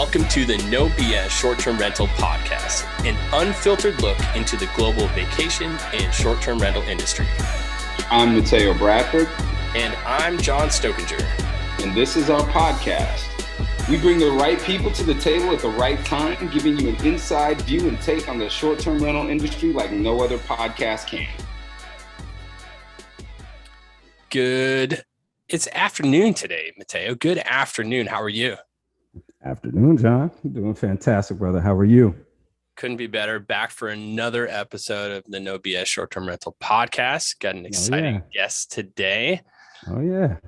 Welcome to the No BS Short-Term Rental Podcast, an unfiltered look into the global vacation and short-term rental industry. I'm Mateo Bradford. And I'm John Stokinger. And this is our podcast. We bring the right people to the table at the right time, giving you an inside view and take on the short-term rental industry like no other podcast can. Good. It's afternoon today, Mateo. Good afternoon. How are you? Afternoon, John. I'm doing fantastic, brother. How are you? Couldn't be better. Back for another episode of the No BS Short-Term Rental Podcast. Got an exciting guest today. Oh, yeah.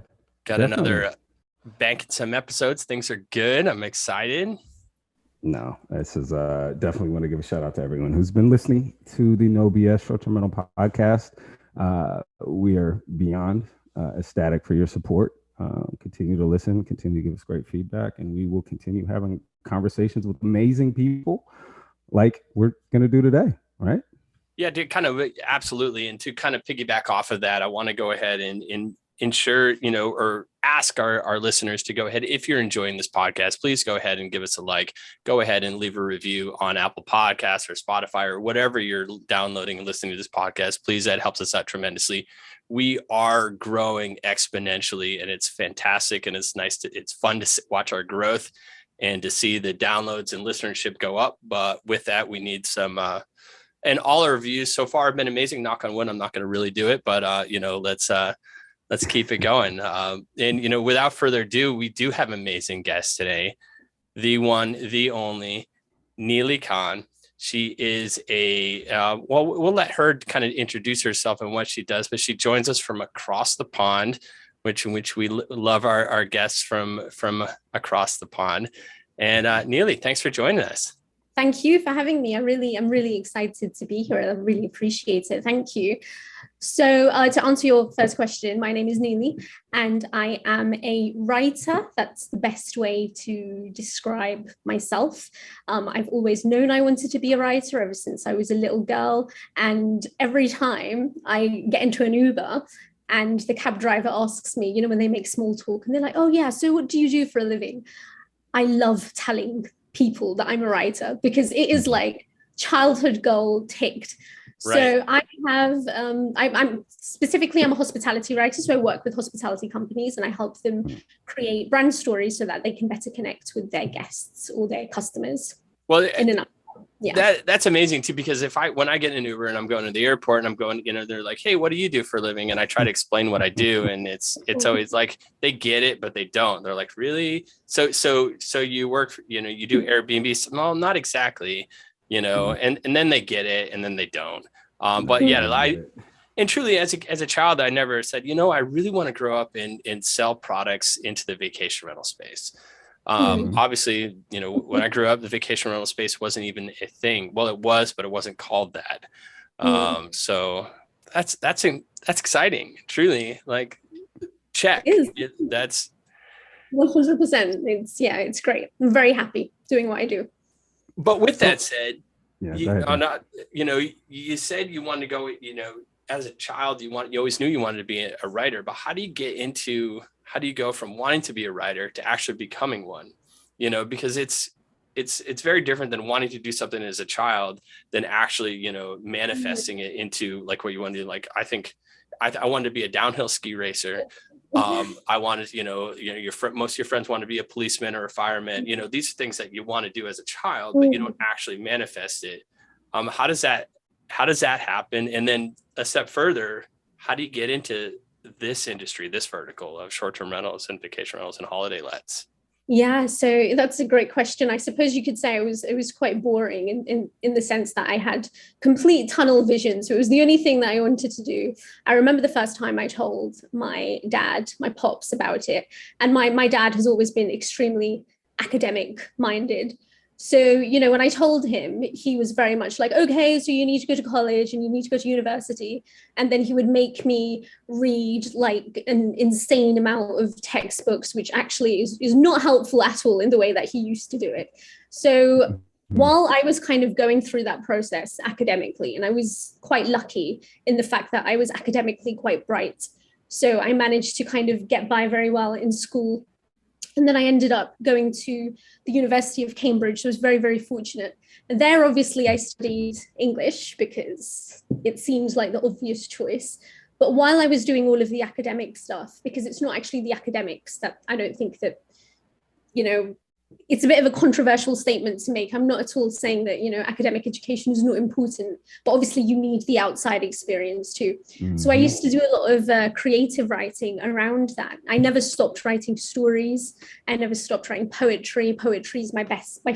Got Definitely. another banking some episodes. Things are good. I'm excited. No, this is definitely want to give a shout out to everyone who's been listening to the No BS Short-Term Rental Podcast. We are beyond ecstatic for your support. Continue to listen, continue to give us great feedback, and we will continue having conversations with amazing people like we're going to do today, right? Yeah, dude, absolutely. And to kind of piggyback off of that, I want to go ahead and ensure, or ask our listeners to go ahead. If you're enjoying this podcast, please go ahead and give us a like. Go ahead and leave a review on Apple Podcasts or Spotify or whatever you're downloading and listening to this podcast. Please, that helps us out tremendously. We are growing exponentially, and it's fantastic. And it's fun to watch our growth and to see the downloads and listenership go up. But with that, we need some, and all our reviews so far have been amazing. Knock on wood. I'm not going to really do it, but let's keep it going. And without further ado, we do have amazing guests today. The one, the only, Neely Khan. She is we'll let her kind of introduce herself and what she does, but she joins us from across the pond, which we love our guests from across the pond. And Neely, thanks for joining us. Thank you for having me. I'm really excited to be here. I really appreciate it. Thank you. So to answer your first question, my name is Neely, and I am a writer. That's the best way to describe myself. I've always known I wanted to be a writer ever since I was a little girl. And every time I get into an Uber and the cab driver asks me, when they make small talk and they're like, oh yeah, so what do you do for a living? I love telling people that I'm a writer because it is like childhood goal ticked. Right. So I have, I'm a hospitality writer. So I work with hospitality companies and I help them create brand stories so that they can better connect with their guests or their customers. Well, that's amazing too, because when I get in an Uber and I'm going to the airport and I'm going, they're like, hey, what do you do for a living? And I try to explain what I do. And it's always like, they get it, but they don't. They're like, really? So you work, you do Airbnb? Well, not exactly, and then they get it and then they don't. But yeah, and truly as a child, I never said, I really want to grow up and sell products into the vacation rental space. Obviously, when I grew up, the vacation rental space wasn't even a thing. Well, it was, but it wasn't called that. So that's exciting. Truly, like, check. That's 100%. It's great. I'm very happy doing what I do. But with that said, you said you wanted to go, as a child, you always knew you wanted to be a writer, but how do you go from wanting to be a writer to actually becoming one? Because it's very different than wanting to do something as a child than actually, manifesting it into like what you want to do. Like, I think I wanted to be a downhill ski racer. I wanted, most of your friends want to be a policeman or a fireman. These are things that you want to do as a child, but you don't actually manifest it. How does that happen? And then a step further, how do you get into this industry, this vertical of short-term rentals and vacation rentals and holiday lets? Yeah, so that's a great question. I suppose you could say it was quite boring in the sense that I had complete tunnel vision. So it was the only thing that I wanted to do. I remember the first time I told my dad, my pops, about it. And my dad has always been extremely academic minded. So, when I told him, he was very much like, okay, so you need to go to college and you need to go to university. And then he would make me read like an insane amount of textbooks, which actually is not helpful at all in the way that he used to do it. So while I was kind of going through that process academically, and I was quite lucky in the fact that I was academically quite bright. So I managed to kind of get by very well in school. And then I ended up going to the University of Cambridge. So I was very, very fortunate. And there, obviously, I studied English because it seems like the obvious choice. But while I was doing all of the academic stuff, because it's not actually the academics that I don't think that, you know, it's a bit of a controversial statement to make. I'm not at all saying that, you know, academic education is not important, but obviously you need the outside experience too. Mm-hmm. So I used to do a lot of creative writing around that. I never stopped writing stories. I never stopped writing poetry. Poetry is my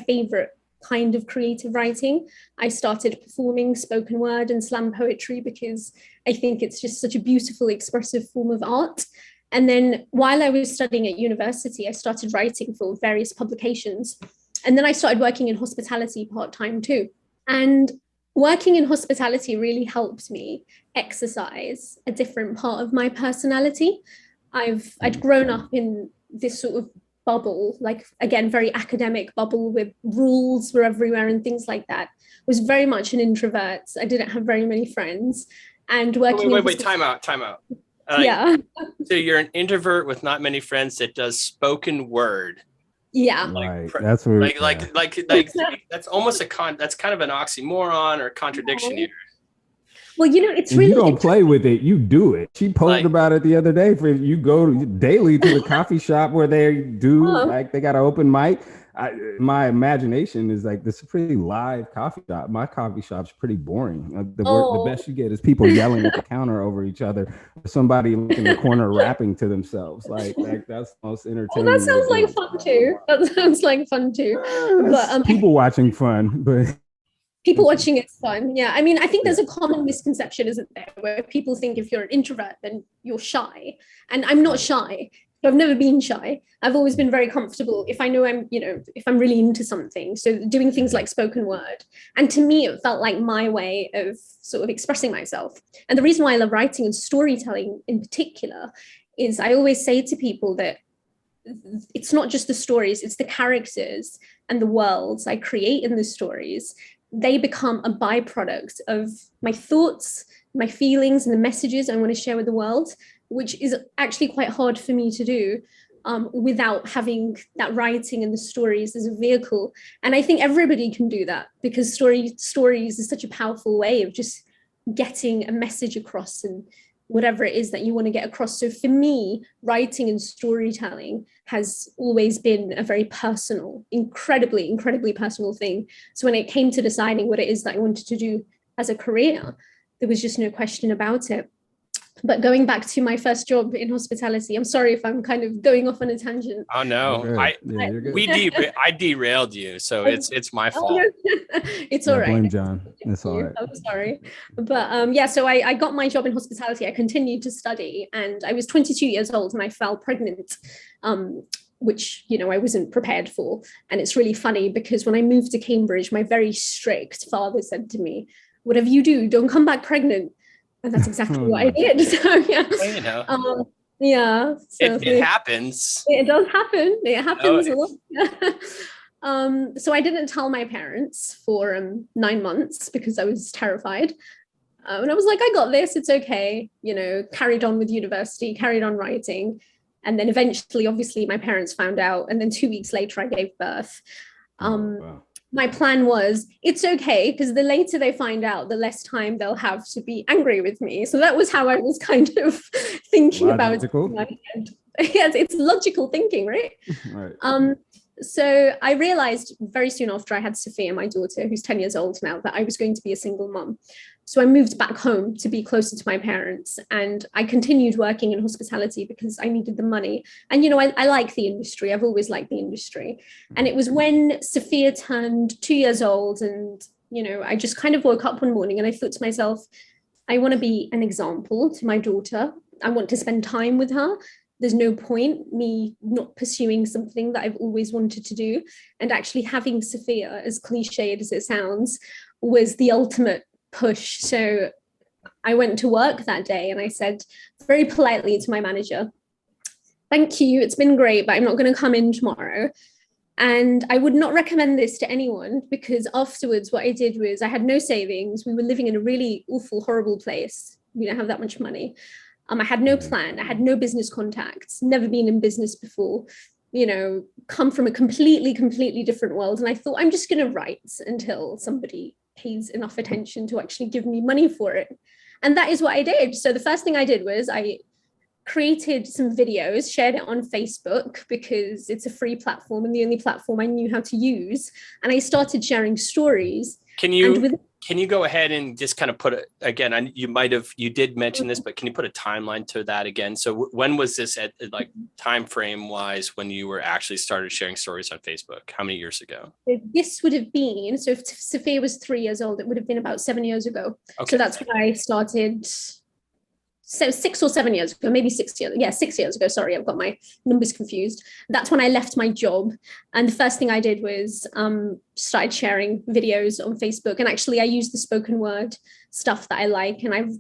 favorite kind of creative writing. I started performing spoken word and slam poetry because I think it's just such a beautiful, expressive form of art. And then while I was studying at university, I started writing for various publications. And then I started working in hospitality part-time too. And working in hospitality really helped me exercise a different part of my personality. I'd grown up in this sort of bubble, like, again, very academic bubble with rules were everywhere and things like that. I was very much an introvert. I didn't have very many friends. And working wait, time out. Yeah. So you're an introvert with not many friends that does spoken word. Yeah. Right. That's what like that's almost that's kind of an oxymoron or contradiction here. Well, you know, it's really, you don't play with it, you do it. She posted about it the other day. For you go daily to the coffee shop where they do like they got an open mic. My imagination is like, this is a pretty live coffee shop. My coffee shop's pretty boring. The best you get is people yelling at the counter over each other, or somebody in the corner rapping to themselves. Like that's the most entertaining. That sounds like fun too. That sounds like fun too. But people watching fun, but people watching it's fun. Yeah. I mean, I think there's a common misconception, isn't there, where people think if you're an introvert, then you're shy. And I'm not shy. I've never been shy. I've always been very comfortable if I know if I'm really into something. So doing things like spoken word. And to me, it felt like my way of sort of expressing myself. And the reason why I love writing and storytelling in particular is I always say to people that it's not just the stories, it's the characters and the worlds I create in the stories. They become a byproduct of my thoughts, my feelings, and the messages I want to share with the world, which is actually quite hard for me to do without having that writing and the stories as a vehicle. And I think everybody can do that because stories is such a powerful way of just getting a message across and whatever it is that you want to get across. So for me, writing and storytelling has always been a very personal, incredibly, incredibly personal thing. So when it came to deciding what it is that I wanted to do as a career, there was just no question about it. But going back to my first job in hospitality, I'm sorry if I'm kind of going off on a tangent. Oh no, I derailed you, so it's my fault. It's all right. Blame John. It's all right. I'm sorry, but so I got my job in hospitality. I continued to study, and I was 22 years old, and I fell pregnant, which I wasn't prepared for. And it's really funny because when I moved to Cambridge, my very strict father said to me, "Whatever you do, don't come back pregnant." And that's exactly what I did. So yeah. So it happens. It does happen. It happens a lot. So I didn't tell my parents for 9 months because I was terrified. And I was like, I got this. It's okay. Carried on with university, carried on writing. And then eventually, obviously, my parents found out. And then 2 weeks later, I gave birth. Wow. My plan was, it's okay, because the later they find out, the less time they'll have to be angry with me. So that was how I was kind of thinking about it. Yes, it's logical thinking, right? Right. So I realized very soon after I had Sophia, my daughter, who's 10 years old now, that I was going to be a single mom. So I moved back home to be closer to my parents, and I continued working in hospitality because I needed the money. And, I like the industry. I've always liked the industry. And it was when Sophia turned 2 years old and, I just kind of woke up one morning and I thought to myself, I want to be an example to my daughter. I want to spend time with her. There's no point me not pursuing something that I've always wanted to do. And actually having Sophia, as cliched as it sounds, was the ultimate push. So I went to work that day and I said very politely to my manager, "Thank you, it's been great, but I'm not going to come in tomorrow." And I would not recommend this to anyone because afterwards what I did was I had no savings. We were living in a really awful, horrible place. We didn't have that much money. I had no plan. I had no business contacts, never been in business before. come from a completely different world. And I thought, I'm just going to write until somebody pays enough attention to actually give me money for it. And that is what I did. So the first thing I did was I created some videos, shared it on Facebook because it's a free platform and the only platform I knew how to use. And I started sharing stories. Can you go ahead and just kind of put it again? You did mention this, but can you put a timeline to that again? So when was this at, like, time frame wise, when you were actually started sharing stories on Facebook? How many years ago? This would have been, so if Sophia was 3 years old, it would have been about 7 years ago. Okay. So that's when I started. So 6 or 7 years ago, maybe 6 years. Yeah, 6 years ago. Sorry, I've got my numbers confused. That's when I left my job. And the first thing I did was started sharing videos on Facebook. And actually, I used the spoken word stuff that I like. And I've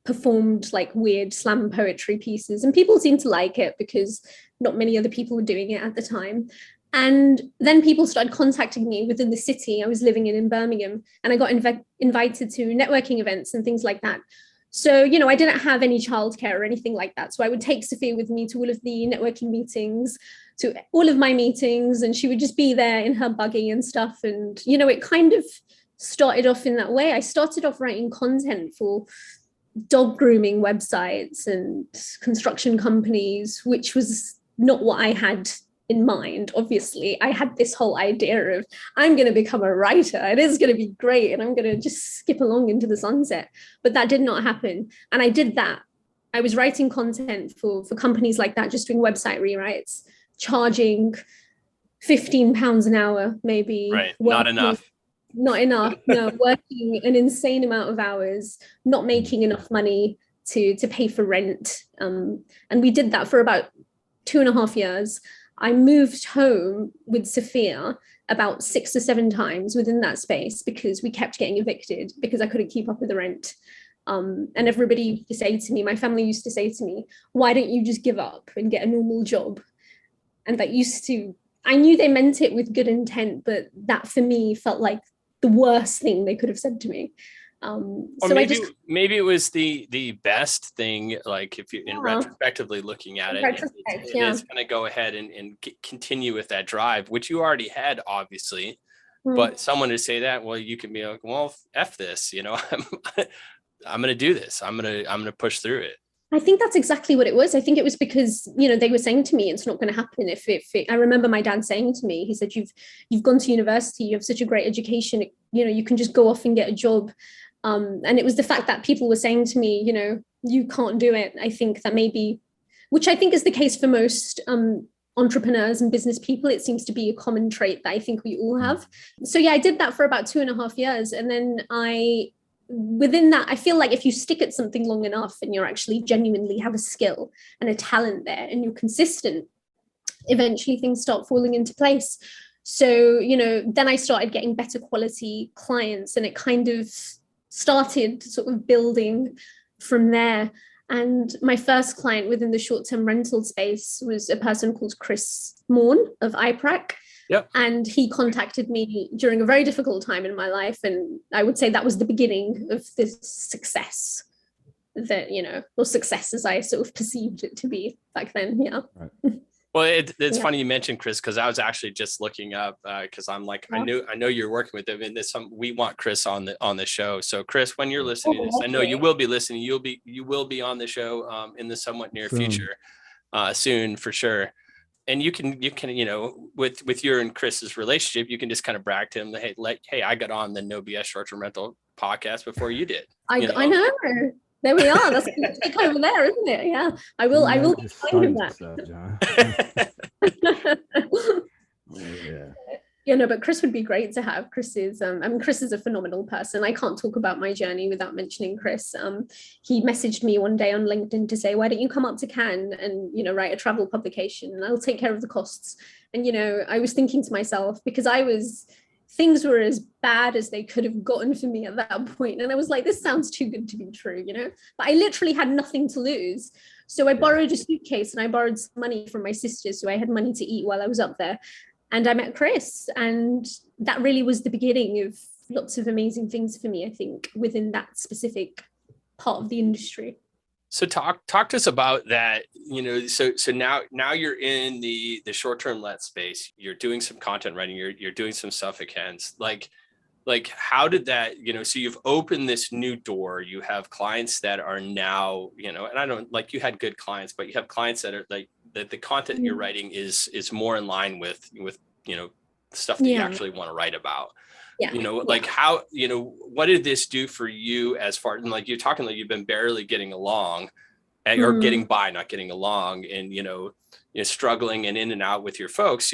performed like weird slam poetry pieces. And people seemed to like it because not many other people were doing it at the time. And then people started contacting me within the city. I was living in Birmingham. And I got invited to networking events and things like that. So, I didn't have any childcare or anything like that. So I would take Sophia with me to all of the networking meetings, to all of my meetings, and she would just be there in her buggy and stuff. And, it kind of started off in that way. I started off writing content for dog grooming websites and construction companies, which was not what I had in mind. Obviously, I had this whole idea of I'm going to become a writer. It is going to be great. And I'm going to just skip along into the sunset. But that did not happen. And I did that. I was writing content for companies like that, just doing website rewrites, charging £15 an hour, maybe. Right. Not enough. No, working an insane amount of hours, not making enough money to pay for rent. And we did that for about 2.5 years. I moved home with Sophia about 6 or 7 times within that space because we kept getting evicted because I couldn't keep up with the rent. And everybody used to say to me, my family used to say to me, why don't you just give up and get a normal job? And I knew they meant it with good intent, but that for me felt like the worst thing they could have said to me. Or so maybe it was the best thing, like if you're in retrospectively looking at it, it is going to go ahead and continue with that drive, which you already had, obviously. But someone to say that, well, you can be like, well, F this, I'm going to do this. I'm going to push through it. I think that's exactly what it was. I think it was because, they were saying to me, it's not going to happen. I remember my dad saying to me, he said, you've gone to university, you have such a great education, you can just go off and get a job. And it was the fact that people were saying to me, you can't do it. I think that maybe, which I think is the case for most entrepreneurs and business people, it seems to be a common trait that I think we all have. So yeah, I did that for about 2.5 years. And then within that, I feel like if you stick at something long enough and you're actually genuinely have a skill and a talent there and you're consistent, eventually things start falling into place. So, then I started getting better quality clients and it kind of started sort of building from there. And my first client within the short-term rental space was a person called Chris of IPRAC. Yep. And he contacted me during a very difficult time in my life. And I would say that was the beginning of this success that, or success as I sort of perceived it to be back then. Yeah. Right. Well, it's funny you mentioned Chris, because I was actually just looking up because I'm like, I know you're working with them, and we want Chris on the show. So Chris, when you're listening to this, I know you will be listening. You will be on the show in the somewhat near future, soon for sure. And you can with your and Chris's relationship, you can just kind of brag to him, hey, I got on the No BS Short-Term Rental podcast before you did. I know. There we are. That's going to take over there, isn't it? Yeah, I will be finding that. Yeah. But Chris would be great to have. Chris is a phenomenal person. I can't talk about my journey without mentioning Chris. He messaged me one day on LinkedIn to say, why don't you come up to Cannes and, write a travel publication and I'll take care of the costs. And, I was thinking to myself, because things were as bad as they could have gotten for me at that point. And I was like, this sounds too good to be true, but I literally had nothing to lose. So I borrowed a suitcase and I borrowed some money from my sisters. So I had money to eat while I was up there. And I met Chris. And that really was the beginning of lots of amazing things for me, I think, within that specific part of the industry. So talk to us about that. So now you're in the short-term let space. You're doing some content writing. You're doing some stuff again. Like how did that, so you've opened this new door. You have clients that are now, and I don't, like, you had good clients, but you have clients that are like that the content you're writing is more in line with stuff that you actually want to write about. Like how, what did this do for you as far, and like you're talking like you've been barely getting along or getting by, not getting along, and, you're struggling and in and out with your folks,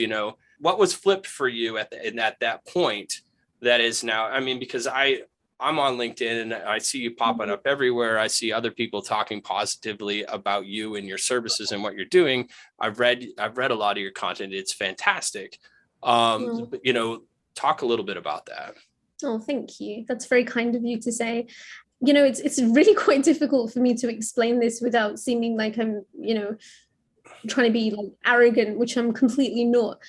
what was flipped for you at that point that is now, I mean, because I'm on LinkedIn and I see you popping up everywhere. I see other people talking positively about you and your services and what you're doing. I've read a lot of your content. It's fantastic. But, talk a little bit about that. Oh, thank you. That's very kind of you to say. It's really quite difficult for me to explain this without seeming like I'm, trying to be like arrogant, which I'm completely not.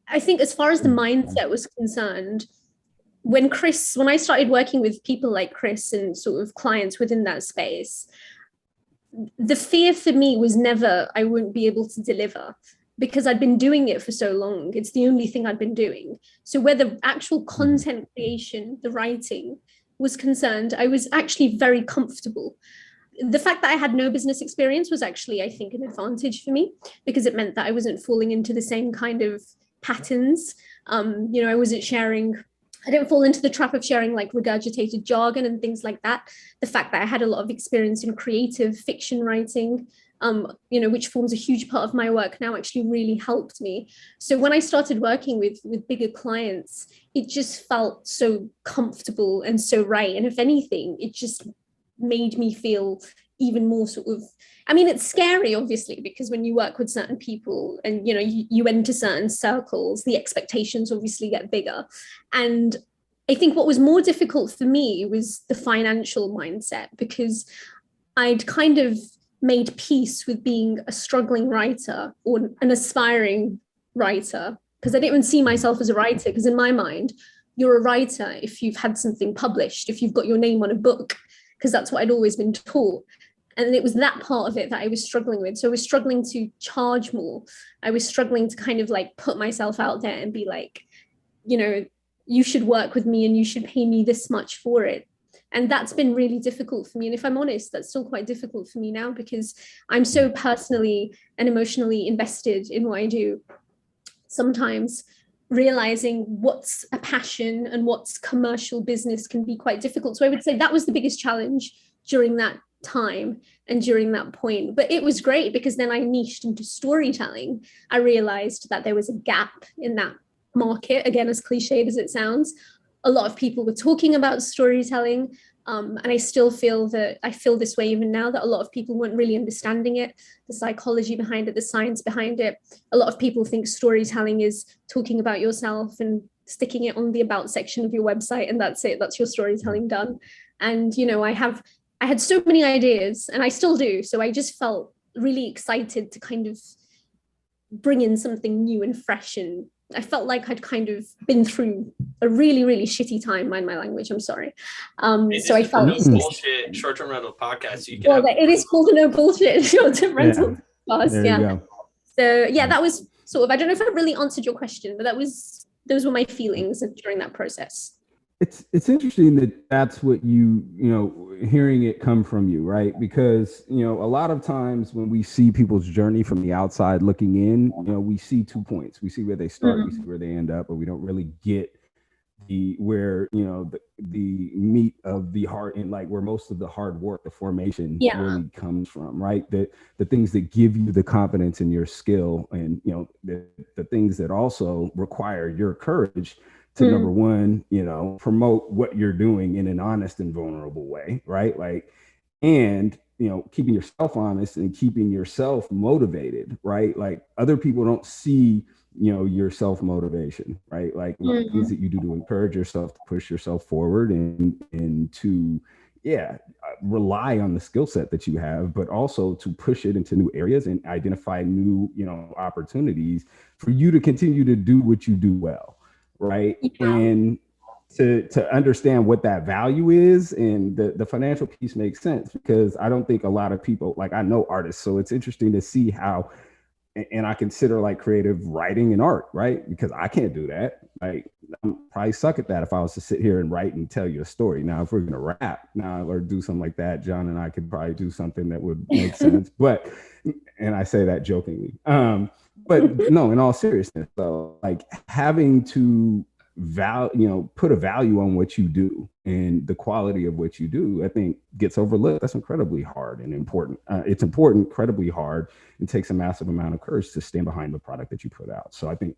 I think as far as the mindset was concerned, when I started working with people like Chris and sort of clients within that space, the fear for me was never I wouldn't be able to deliver, because I'd been doing it for so long. It's the only thing I'd been doing. So where the actual content creation, the writing was concerned, I was actually very comfortable. The fact that I had no business experience was actually, I think, an advantage for me, because it meant that I wasn't falling into the same kind of patterns. I didn't fall into the trap of sharing like regurgitated jargon and things like that. The fact that I had a lot of experience in creative fiction writing, which forms a huge part of my work now, actually really helped me. So when I started working with bigger clients, it just felt so comfortable and so right. And if anything, it just made me feel even more sort of, I mean, it's scary, obviously, because when you work with certain people and, you enter certain circles, the expectations obviously get bigger. And I think what was more difficult for me was the financial mindset, because I'd kind of made peace with being a struggling writer or an aspiring writer, because I didn't even see myself as a writer, because in my mind, you're a writer if you've had something published, if you've got your name on a book, because that's what I'd always been taught. And it was that part of it that I was struggling with. So I was struggling to charge more. I was struggling to kind of like put myself out there and be like, you should work with me and you should pay me this much for it. And that's been really difficult for me. And if I'm honest, that's still quite difficult for me now, because I'm so personally and emotionally invested in what I do. Sometimes realizing what's a passion and what's commercial business can be quite difficult. So I would say that was the biggest challenge during that time and during that point. But it was great, because then I niched into storytelling. I realized that there was a gap in that market. Again, as cliched as it sounds, a lot of people were talking about storytelling. And I still feel this way even now, that a lot of people weren't really understanding it, the psychology behind it, the science behind it. A lot of people think storytelling is talking about yourself and sticking it on the about section of your website, and that's it, that's your storytelling done. And, I had so many ideas, and I still do. So I just felt really excited to kind of bring in something new and fresh. And I felt like I'd kind of been through a really, really shitty time, mind my language, I'm sorry. So I felt no bullshit short-term rental podcast. So you can it is called the No Bullshit Short-Term Rental podcast. Yeah. So yeah, that was sort of, I don't know if I really answered your question, but those were my feelings during that process. It's interesting that that's what hearing it come from you, right? Because, a lot of times when we see people's journey from the outside looking in, we see 2 points. We see where they start, we see where they end up, but we don't really get the meat of the heart, and like where most of the hard work, the formation really comes from, right? The things that give you the confidence in your skill, and, the things that also require your courage to number one, promote what you're doing in an honest and vulnerable way, right? Like, and, keeping yourself honest and keeping yourself motivated, right? Like, other people don't see, your self-motivation, right? Like things that you do to encourage yourself, to push yourself forward, and to, rely on the skill set that you have, but also to push it into new areas and identify new, opportunities for you to continue to do what you do well. Right. Yeah. And to understand what that value is, and the financial piece makes sense, because I don't think a lot of people, like, I know artists, so it's interesting to see how, and I consider like creative writing and art, right? Because I can't do that. Like, I'm probably suck at that if I was to sit here and write and tell you a story. Now, if we're gonna rap now or do something like that, John and I could probably do something that would make sense. But, and I say that jokingly. But no, in all seriousness, so like having to put a value on what you do and the quality of what you do, I think gets overlooked. That's incredibly hard and important. It's important, incredibly hard, and takes a massive amount of courage to stand behind the product that you put out. So I think,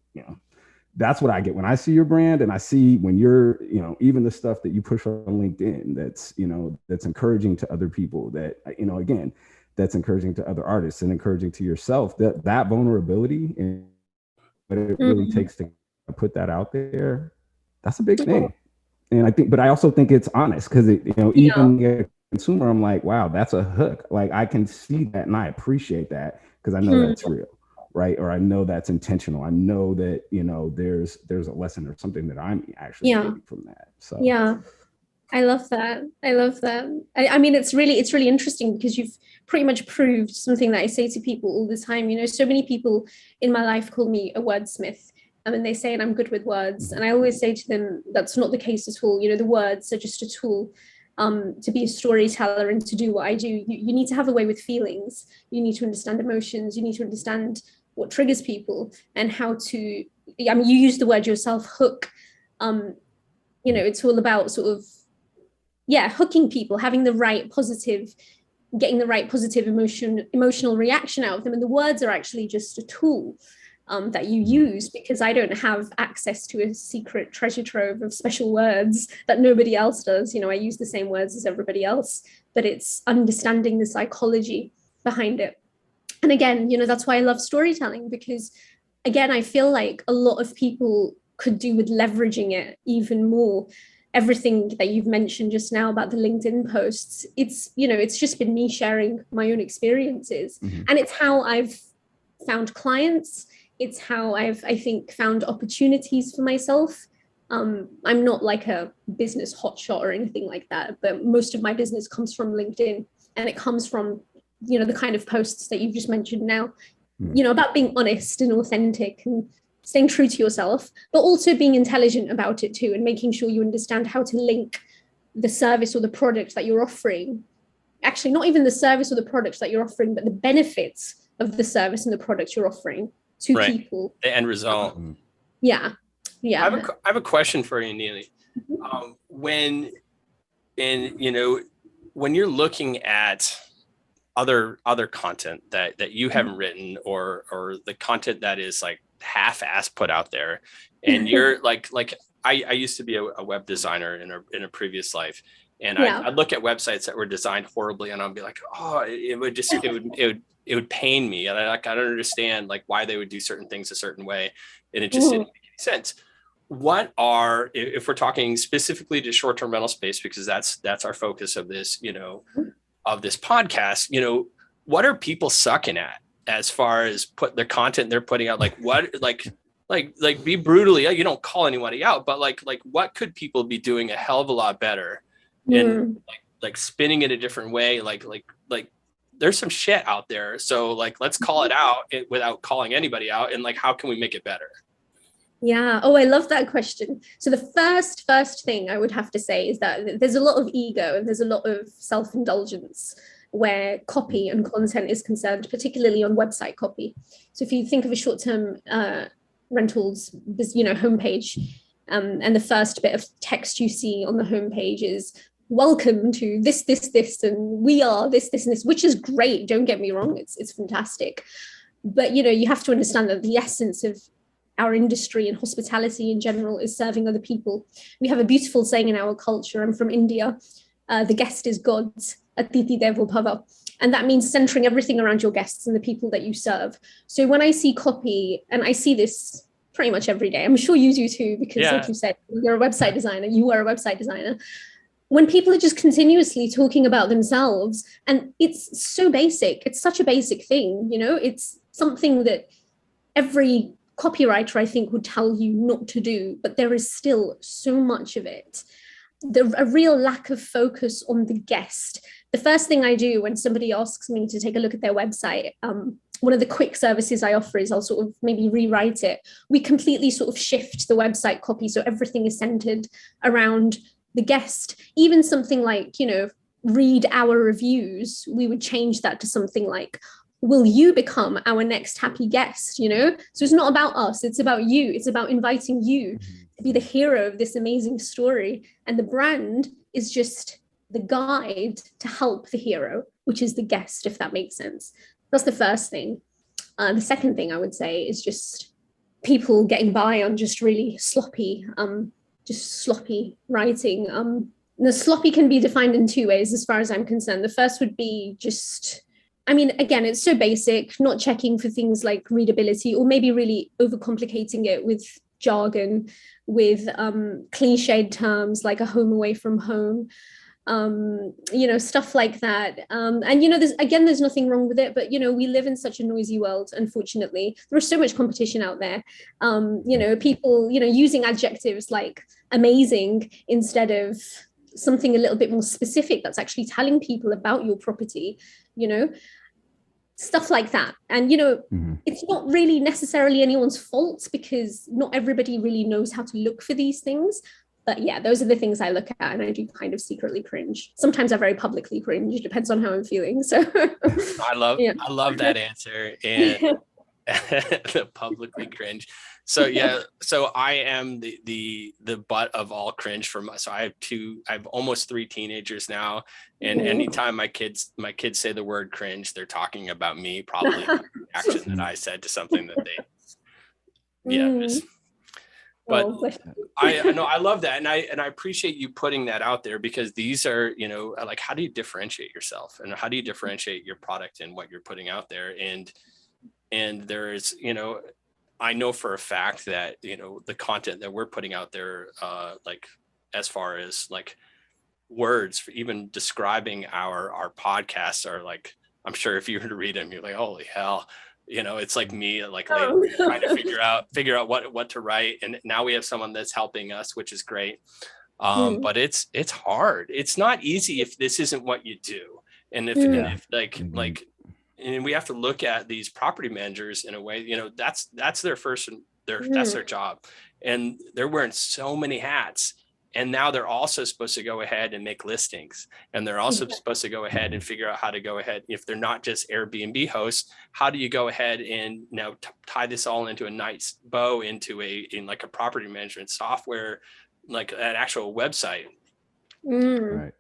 that's what I get when I see your brand, and I see when you're, even the stuff that you push on LinkedIn, that's encouraging to other people, that, again, that's encouraging to other artists and encouraging to yourself, that vulnerability and what it really takes to put that out there. That's a big thing. And I also think it's honest, because even as a consumer, I'm like, wow, that's a hook. Like, I can see that and I appreciate that, because I know that's real, right? Or I know that's intentional. I know that, there's a lesson or something that I'm actually getting from that. So yeah. I love that. I mean, it's really interesting, because you've pretty much proved something that I say to people all the time. So many people in my life call me a wordsmith. And they say, and I'm good with words. And I always say to them, that's not the case at all. The words are just a tool to be a storyteller and to do what I do. You need to have a way with feelings. You need to understand emotions. You need to understand what triggers people and how to, you use the word yourself, hook. It's all about sort of, hooking people, having the right positive, getting the right positive emotional reaction out of them. And the words are actually just a tool that you use, because I don't have access to a secret treasure trove of special words that nobody else does. I use the same words as everybody else, but it's understanding the psychology behind it. And again, that's why I love storytelling, because again, I feel like a lot of people could do with leveraging it even more. Everything that you've mentioned just now about the LinkedIn posts, it's just been me sharing my own experiences. And it's how I've found clients. It's how I think, found opportunities for myself. I'm not like a business hotshot or anything like that, but most of my business comes from LinkedIn, and it comes from, the kind of posts that you've just mentioned now, about being honest and authentic and staying true to yourself, but also being intelligent about it too, and making sure you understand how to link the service or the product that you're offering. Actually, not even the service or the products that you're offering, but the benefits of the service and the product you're offering to people. The end result. Yeah. I have a question for you, Neely. When you're looking at other content that you haven't written, or the content that is like half-ass put out there, and you're like I used to be a web designer in a previous life, and I'd look at websites that were designed horribly, and I'd be like, oh, it would pain me, and I don't understand like why they would do certain things a certain way, and it just didn't make any sense. What are, if we're talking specifically to short-term rental space, because that's our focus of this, of this podcast, what are people sucking at as far as put their content they're putting out? Like what, like be brutally, you don't call anybody out, but like what could people be doing a hell of a lot better, and like spinning it a different way? Like there's some shit out there. So like, let's call it out without calling anybody out. And like, how can we make it better? Yeah. Oh, I love that question. So the first thing I would have to say is that there's a lot of ego and there's a lot of self-indulgence where copy and content is concerned, particularly on website copy. So if you think of a short-term rentals, homepage, and the first bit of text you see on the homepage is welcome to this, and we are this, and this, which is great. Don't get me wrong. It's fantastic. But, you have to understand that the essence of our industry and hospitality in general is serving other people. We have a beautiful saying in our culture. I'm from India. The guest is God, Atithi Devo Bhava. And that means centering everything around your guests and the people that you serve. So when I see copy, and I see this pretty much every day, I'm sure you do too, because like you said, you're a website designer, you are a website designer. When people are just continuously talking about themselves, and it's so basic, it's such a basic thing, it's something that every copywriter, I think, would tell you not to do, but there is still so much of it. A real lack of focus on the guest. The first thing I do when somebody asks me to take a look at their website, one of the quick services I offer is I'll sort of maybe rewrite it. We completely sort of shift the website copy so everything is centered around the guest. Even something like, read our reviews, we would change that to something like, will you become our next happy guest? So it's not about us, it's about you. It's about inviting you to be the hero of this amazing story. And the brand is just the guide to help the hero, which is the guest, if that makes sense. That's the first thing. The second thing I would say is just people getting by on just really sloppy writing. The sloppy can be defined in two ways as far as I'm concerned. The first would be just, again, it's so basic, not checking for things like readability, or maybe really overcomplicating it with jargon, with cliched terms like a home away from home, stuff like that. There's nothing wrong with it, but we live in such a noisy world. Unfortunately, there's so much competition out there. People, using adjectives like amazing instead of something a little bit more specific that's actually telling people about your property, stuff like that. And it's not really necessarily anyone's fault, because not everybody really knows how to look for these things. But yeah, those are the things I look at, and I do kind of secretly cringe. Sometimes I very publicly cringe. It depends on how I'm feeling. So I love that answer, and the publicly cringe. So I am the butt of all cringe so I have almost 3 teenagers now, and anytime my kids say the word cringe, they're talking about me, probably the action that I said to something that they but I love that, and I appreciate you putting that out there, because these are, like, how do you differentiate yourself, and how do you differentiate your product and what you're putting out there? And there's, I know for a fact that, the content that we're putting out there, like as far as like words for even describing our podcasts are like, I'm sure if you were to read them, you're like, holy hell. It's like me, like trying to figure out what to write. And now we have someone that's helping us, which is great. But it's hard. It's not easy if this isn't what you do. And if and we have to look at these property managers in a way, that's their that's their job. And they're wearing so many hats. And now they're also supposed to go ahead and make listings. And they're also supposed to go ahead and figure out how to go ahead. If they're not just Airbnb hosts, how do you go ahead and now tie this all into a nice bow into in like a property management software, like an actual website? Right.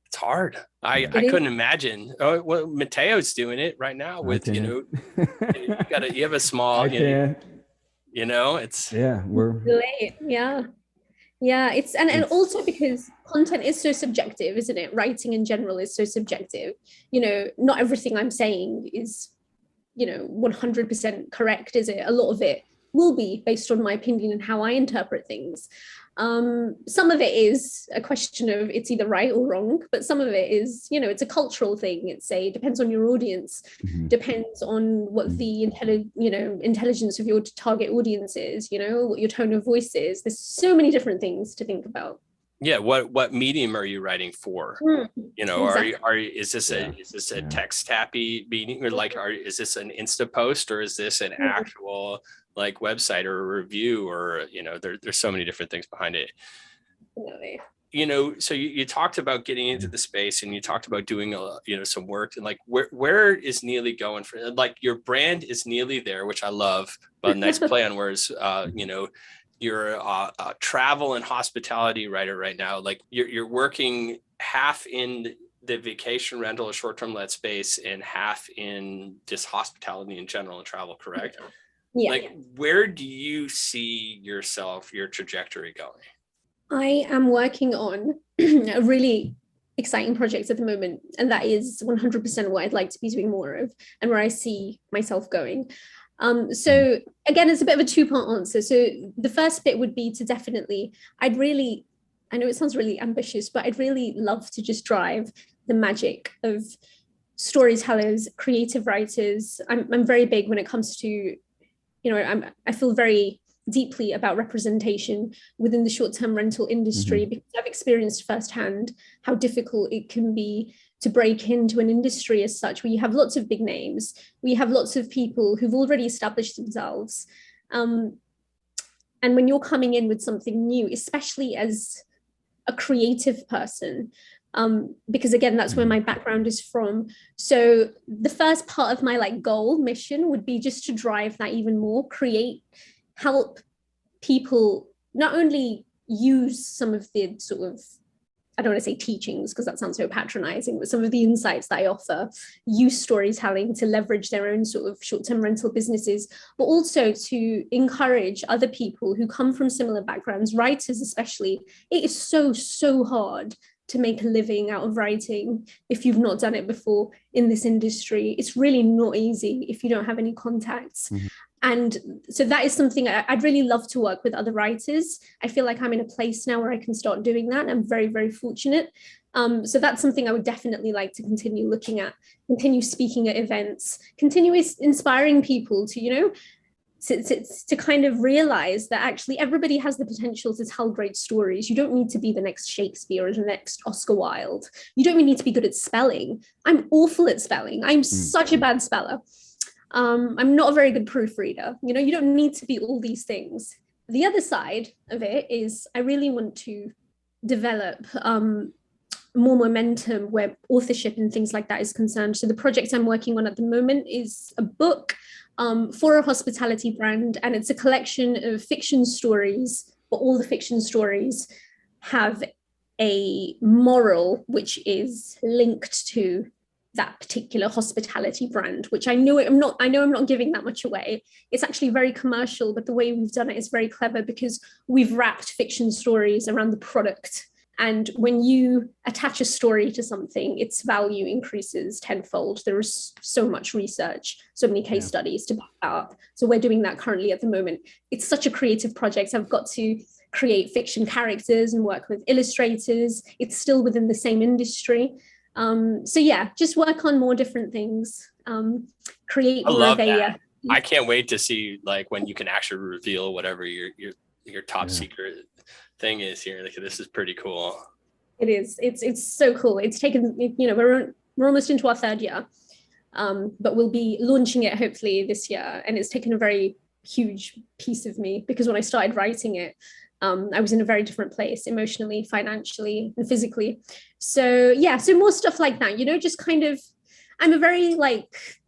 It's hard. I couldn't imagine. Oh, well, Mateo's doing it right now with, you have a small, it's we're late. Yeah, it's and also because content is so subjective, isn't it? Writing in general is so subjective. Not everything I'm saying is, 100% correct, is it? A lot of it will be based on my opinion and how I interpret things. Some of it is a question of it's either right or wrong, but some of it is, it's a cultural thing. It depends on your audience, depends on what the intelligence of your target audience is, what your tone of voice is. There's so many different things to think about. Yeah. What medium are you writing for? Exactly. Is this a text happy meeting, or like, is this an Insta post, or is this an actual like website or a review, or, there's so many different things behind it. So you talked about getting into the space, and you talked about doing, some work, and like, where is Neely going for, like, your brand is Neely There, which I love, but nice play on words. You're a travel and hospitality writer right now. Like you're working half in the vacation rental or short-term let space and half in just hospitality in general and travel, correct? Yeah. Like, where do you see your trajectory going? I am working on a really exciting project at the moment, and that is 100% what I'd like to be doing more of, and where I see myself going. So again, it's a bit of a two-part answer. So the first bit would be to definitely, I know it sounds really ambitious, but I'd really love to just drive the magic of storytellers, creative writers. I'm very big when it comes to I feel very deeply about representation within the short-term rental industry, Mm-hmm. because I've experienced firsthand how difficult it can be to break into an industry as such, where you have lots of big names, where you have lots of people who've already established themselves. And when you're coming in with something new, especially as a creative person, because again, that's where my background is from. So the first part of my like goal mission would be just to drive that even more, help people not only use some of the sort of, I don't want to say teachings because that sounds so patronizing, but some of the insights that I offer, use storytelling to leverage their own sort of short-term rental businesses, but also to encourage other people who come from similar backgrounds, writers especially. It is so hard to make a living out of writing if you've not done it before in this industry. It's really not easy if you don't have any contacts. Mm-hmm. And so that is something I'd really love to work with other writers. I feel like I'm in a place now where I can start doing that. I'm very, very fortunate. So that's something I would definitely like to continue looking at, continue speaking at events, continue inspiring people to, to kind of realize that actually everybody has the potential to tell great stories. You don't need to be the next Shakespeare or the next Oscar Wilde. You don't even need to be good at spelling. I'm awful at spelling. I'm such a bad speller. I'm not a very good proofreader. You don't need to be all these things. The other side of it is I really want to develop more momentum where authorship and things like that is concerned. So the project I'm working on at the moment is a book for a hospitality brand, and it's a collection of fiction stories, but all the fiction stories have a moral which is linked to that particular hospitality brand, which I know I'm not giving that much away. It's actually very commercial, but the way we've done it is very clever because we've wrapped fiction stories around the product. And when you attach a story to something, its value increases tenfold. There is so much research, so many case studies to back that up. So we're doing that currently at the moment. It's such a creative project. I've got to create fiction characters and work with illustrators. It's still within the same industry. So yeah, just work on more different things. Create more of a. I can't wait to see like when you can actually reveal whatever your top secret thing is here. Like, this is pretty cool. It is. It's so cool. It's taken. We're almost into our third year, but we'll be launching it hopefully this year. And it's taken a very huge piece of me because when I started writing it, I was in a very different place emotionally, financially, and physically. So yeah, so more stuff like that, just kind of, I'm a very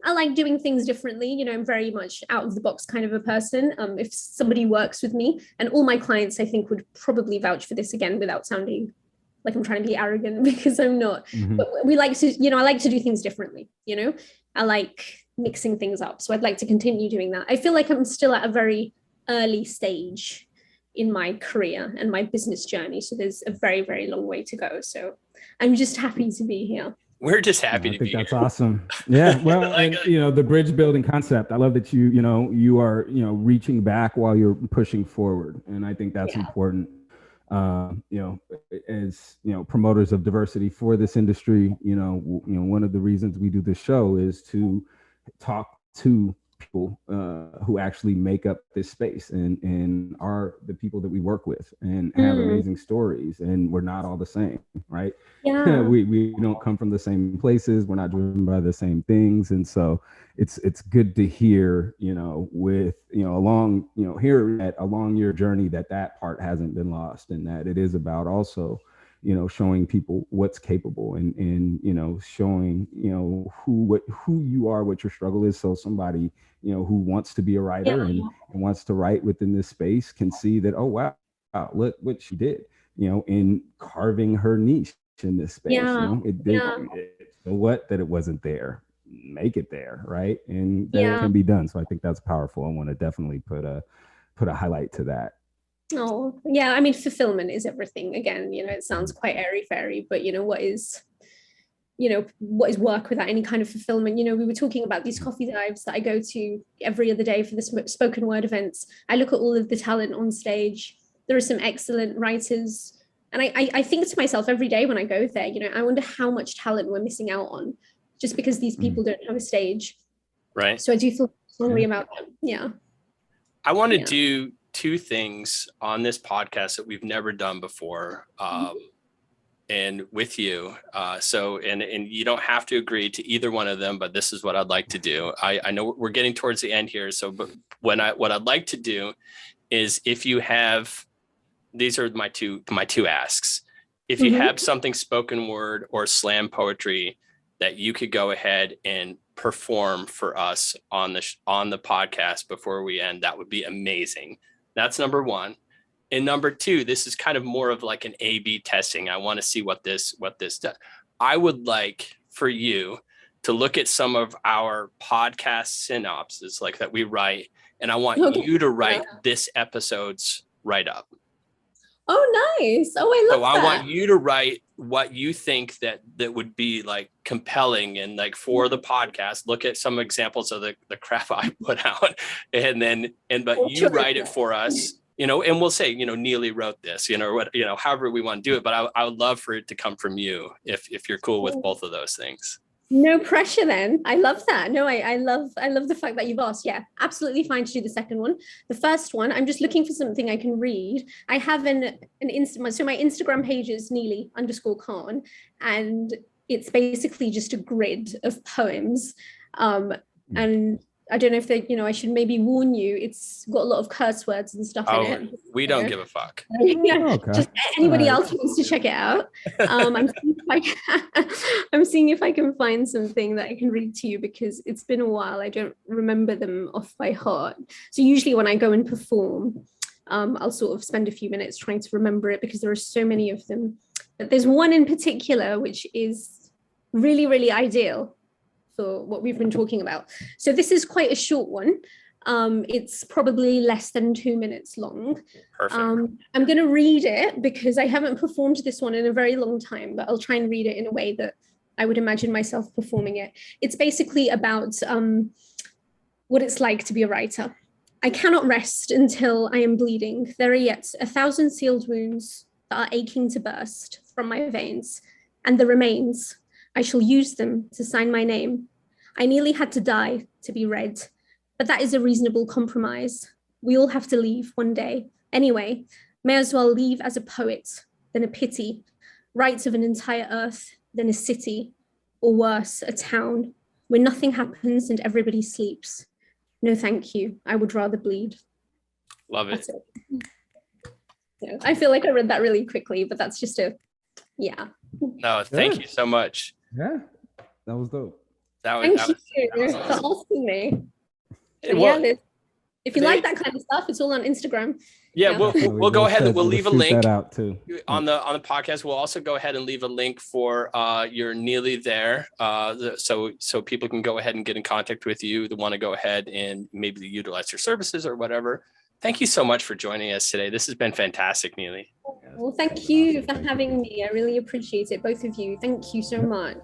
I like doing things differently. I'm very much out of the box kind of a person. If somebody works with me, and all my clients, I think, would probably vouch for this again without sounding like I'm trying to be arrogant because I'm not. Mm-hmm. But we like to, I like to do things differently. I like mixing things up. So I'd like to continue doing that. I feel like I'm still at a very early stage in my career and my business journey. So there's a very, very long way to go. So I'm just happy to be here. We're just happy to be here. I think that's awesome. Yeah. Well, and the bridge building concept, I love that you are, reaching back while you're pushing forward. And I think that's important. As promoters of diversity for this industry, one of the reasons we do this show is to talk to people who actually make up this space and are the people that we work with and have amazing stories, and we're not all the same, right? Yeah. we don't come from the same places, we're not driven by the same things, and so it's good to hear along your journey that part hasn't been lost, and that it is about also showing people what's capable and showing who you are, what your struggle is, so somebody who wants to be a writer and wants to write within this space can see that, oh wow, look what she did in carving her niche in this space. So what, that it wasn't there, make it there, right? And that it can be done. So I think that's powerful. I want to definitely put a highlight to that. Oh yeah, I mean, fulfillment is everything. Again, it sounds quite airy-fairy, but what is work without any kind of fulfillment? We were talking about these coffee dives that I go to every other day for the spoken word events. I look at all of the talent on stage. There are some excellent writers, and I think to myself every day when I go there, I wonder how much talent we're missing out on just because these people don't have a stage. Right. So I do feel strongly about them. Yeah. I want to do two things on this podcast that we've never done before. And with you. And you don't have to agree to either one of them, but this is what I'd like to do. I know we're getting towards the end here. So, but what I'd like to do is, if you have, these are my two asks. If you have something spoken word or slam poetry that you could go ahead and perform for us on the podcast before we end, that would be amazing. That's number one. And number two, this is kind of more of like an A/B testing. I want to see what this does. I would like for you to look at some of our podcast synopses like that we write, and I want you to write this episode's write-up. Oh, nice. Oh, I love that. I want you to write what you think that would be like compelling and like for the podcast. Look at some examples of the crap I put out, but you write it for us. And we'll say, Neely wrote this, however we want to do it. But I would love for it to come from you if you're cool with both of those things. No pressure then. I love that. No, I love the fact that you've asked. Yeah, absolutely fine to do the second one. The first one, I'm just looking for something I can read. I have so my Instagram page is Neely_Khan, and it's basically just a grid of poems. And I don't know if I should maybe warn you, it's got a lot of curse words and stuff in it. We don't give a fuck. Just anybody else who wants to check it out. I'm seeing if I can find something that I can read to you, because it's been a while. I don't remember them off by heart. So usually when I go and perform, I'll sort of spend a few minutes trying to remember it, because there are so many of them. But there's one in particular which is really, really ideal for what we've been talking about. So this is quite a short one. It's probably less than 2 minutes long. Perfect. I'm going to read it because I haven't performed this one in a very long time, but I'll try and read it in a way that I would imagine myself performing it. It's basically about what it's like to be a writer. I cannot rest until I am bleeding. There are yet 1,000 sealed wounds that are aching to burst from my veins, and the remains, I shall use them to sign my name. I nearly had to die to be read, but that is a reasonable compromise. We all have to leave one day. Anyway, may as well leave as a poet than a pity, write of an entire earth than a city, or worse, a town, where nothing happens and everybody sleeps. No, thank you. I would rather bleed. Love it. Yeah, I feel like I read that really quickly, but that's just No, thank you so much. Yeah, that was dope. Thank you for asking me. If you like that kind of stuff, it's all on Instagram. Yeah, we'll go ahead and we'll leave a link out too on the podcast. We'll also go ahead and leave a link for your Neely There, so people can go ahead and get in contact with you that want to go ahead and maybe utilize your services or whatever. Thank you so much for joining us today. This has been fantastic, Neely. Well, thank you for having me. I really appreciate it, both of you. Thank you so much.